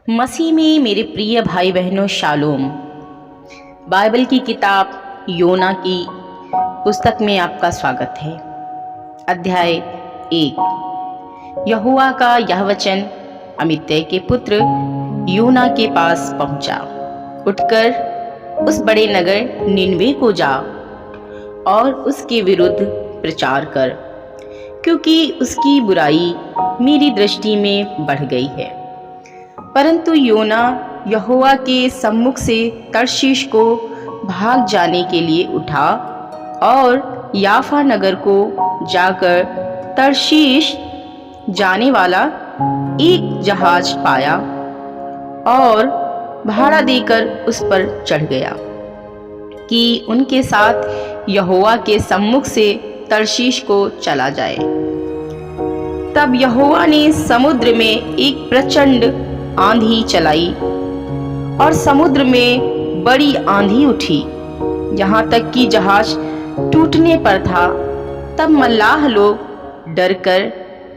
मसीह में मेरे प्रिय भाई बहनों शालोम। बाइबल की किताब योना की पुस्तक में आपका स्वागत है। अध्याय 1। यहोवा का यह वचन अमित्तै के पुत्र योना के पास पहुंचा। उठकर उस बड़े नगर निनवे को जा और उसके विरुद्ध प्रचार कर, क्योंकि उसकी बुराई मेरी दृष्टि में बढ़ गई है। परंतु योना यहोवा के सम्मुख से तर्शीश को भाग जाने के लिए उठा और याफा नगर को जाकर तर्शीश जाने वाला एक जहाज पाया और भाड़ा देकर उस पर चढ़ गया कि उनके साथ यहोवा के सम्मुख से तर्शीश को चला जाए। तब यहोवा ने समुद्र में एक प्रचंड आंधी चलाई और समुद्र में बड़ी आंधी उठी, यहाँ तक कि जहाज टूटने पर था। तब मल्लाह लोग डरकर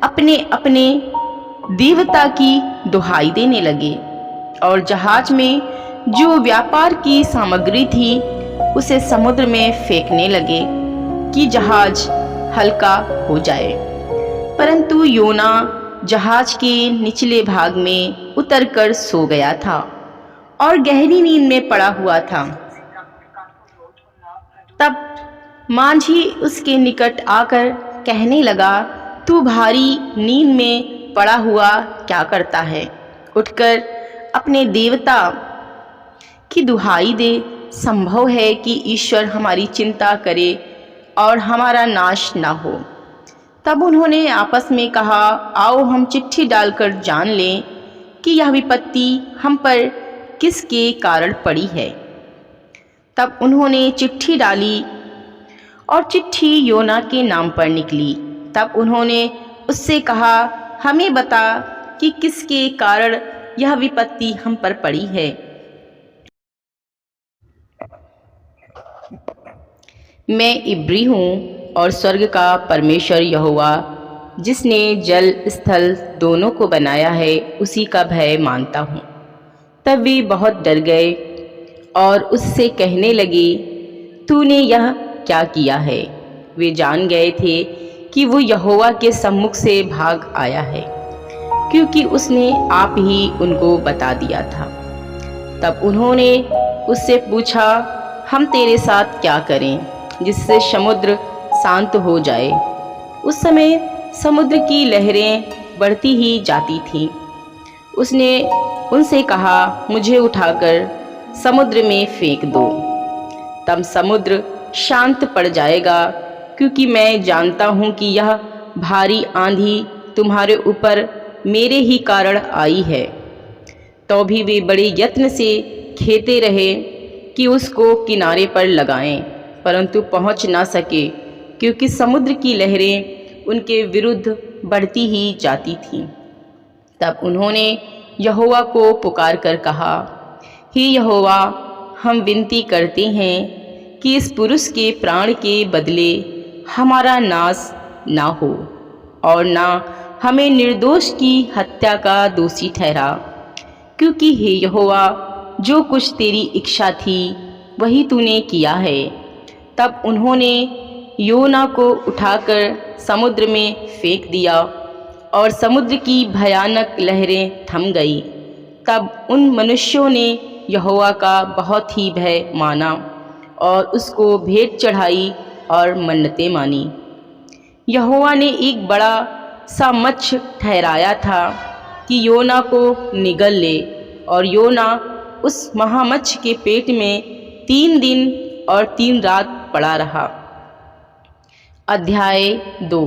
अपने अपने देवता की दुहाई देने लगे और जहाज में जो व्यापार की सामग्री थी उसे समुद्र में फेंकने लगे कि जहाज हल्का हो जाए। परंतु योना जहाज के निचले भाग में उतरकर सो गया था और गहरी नींद में पड़ा हुआ था। तब मांझी उसके निकट आकर कहने लगा, तू भारी नींद में पड़ा हुआ क्या करता है? उठकर अपने देवता की दुहाई दे। संभव है कि ईश्वर हमारी चिंता करे और हमारा नाश ना हो। तब उन्होंने आपस में कहा, आओ हम चिट्ठी डालकर जान लें कि यह विपत्ति हम पर किसके कारण पड़ी है। तब उन्होंने चिट्ठी डाली और चिट्ठी योना के नाम पर निकली। तब उन्होंने उससे कहा, हमें बता कि किसके कारण यह विपत्ति हम पर पड़ी है। मैं इब्री हूँ और स्वर्ग का परमेश्वर यहोवा, जिसने जल स्थल दोनों को बनाया है, उसी का भय मानता हूँ। तब वे बहुत डर गए और उससे कहने लगे, तूने यह क्या किया है? वे जान गए थे कि वो यहोवा के सम्मुख से भाग आया है, क्योंकि उसने आप ही उनको बता दिया था। तब उन्होंने उससे पूछा, हम तेरे साथ क्या करें जिससे समुद्र शांत हो जाए? उस समय समुद्र की लहरें बढ़ती ही जाती थीं। उसने उनसे कहा, मुझे उठाकर समुद्र में फेंक दो, तब समुद्र शांत पड़ जाएगा, क्योंकि मैं जानता हूँ कि यह भारी आंधी तुम्हारे ऊपर मेरे ही कारण आई है। तो भी वे बड़े यत्न से खेते रहे कि उसको किनारे पर लगाएं, परंतु पहुँच ना सके, क्योंकि समुद्र की लहरें उनके विरुद्ध बढ़ती ही जाती थीं। तब उन्होंने यहोवा को पुकार कर कहा, हे यहोवा, हम विनती करते हैं कि इस पुरुष के प्राण के बदले हमारा नाश ना हो और ना हमें निर्दोष की हत्या का दोषी ठहरा, क्योंकि हे यहोवा, जो कुछ तेरी इच्छा थी वही तूने किया है। तब उन्होंने योना को उठाकर समुद्र में फेंक दिया और समुद्र की भयानक लहरें थम गई। तब उन मनुष्यों ने यहोवा का बहुत ही भय माना और उसको भेंट चढ़ाई और मन्नतें मानी। यहोवा ने एक बड़ा सा मत्स्य ठहराया था कि योना को निगल ले, और योना उस महामत्स्य के पेट में 3 दिन और 3 रात पड़ा रहा। अध्याय 2।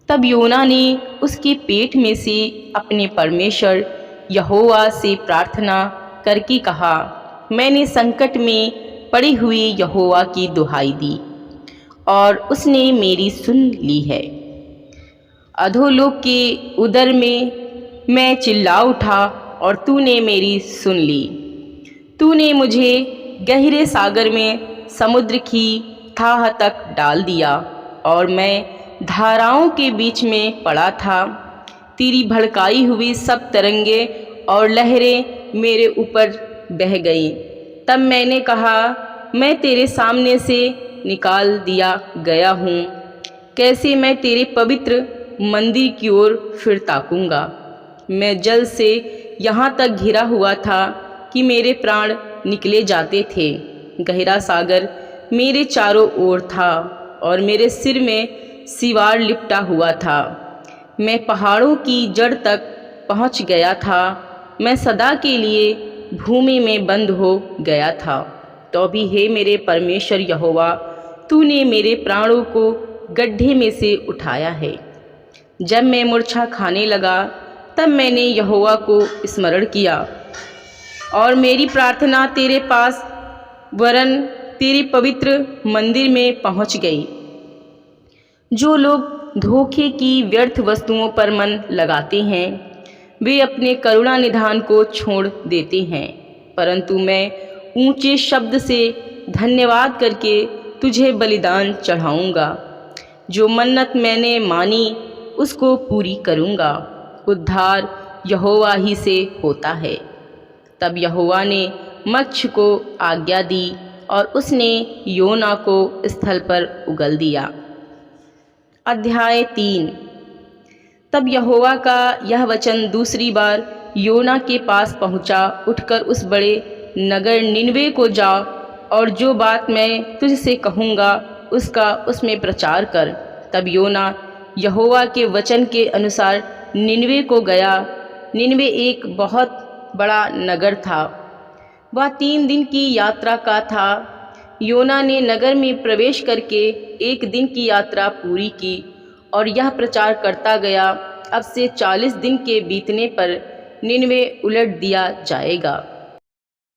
तब योना ने उसके पेट में से अपने परमेश्वर यहोवा से प्रार्थना करके कहा, मैंने संकट में पड़ी हुई यहोवा की दुहाई दी और उसने मेरी सुन ली है। अधोलोक के उदर में मैं चिल्ला उठा और तूने मेरी सुन ली। तूने मुझे गहरे सागर में समुद्र की थाह तक डाल दिया और मैं धाराओं के बीच में पड़ा था। तेरी भड़काई हुई सब तरंगे और लहरें मेरे ऊपर बह गईं। तब मैंने कहा, मैं तेरे सामने से निकाल दिया गया हूँ, कैसे मैं तेरे पवित्र मंदिर की ओर फिर ताकूँगा। मैं जल से यहाँ तक घिरा हुआ था कि मेरे प्राण निकले जाते थे। गहरा सागर मेरे चारों ओर था और मेरे सिर में सिवार लिपटा हुआ था। मैं पहाड़ों की जड़ तक पहुँच गया था। मैं सदा के लिए भूमि में बंद हो गया था। तो भी हे मेरे परमेश्वर यहोवा, तूने मेरे प्राणों को गड्ढे में से उठाया है। जब मैं मूर्छा खाने लगा तब मैंने यहोवा को स्मरण किया और मेरी प्रार्थना तेरे पास वरन तेरे पवित्र मंदिर में पहुंच गई। जो लोग धोखे की व्यर्थ वस्तुओं पर मन लगाते हैं वे अपने करुणा निधान को छोड़ देते हैं, परंतु मैं ऊंचे शब्द से धन्यवाद करके तुझे बलिदान चढ़ाऊँगा। जो मन्नत मैंने मानी उसको पूरी करूँगा। उद्धार यहोवा ही से होता है। तब यहोवा ने मत्स्य को आज्ञा दी और उसने योना को स्थल पर उगल दिया। अध्याय 3। तब यहोवा का यह वचन दूसरी बार योना के पास पहुँचा, उठकर उस बड़े नगर निनवे को जा और जो बात मैं तुझसे कहूँगा उसका उसमें प्रचार कर। तब योना यहोवा के वचन के अनुसार निनवे को गया। निनवे एक बहुत बड़ा नगर था, वह 3 दिन की यात्रा का था। योना ने नगर में प्रवेश करके 1 दिन की यात्रा पूरी की और यह प्रचार करता गया, अब से 40 दिन के बीतने पर निनवे उलट दिया जाएगा।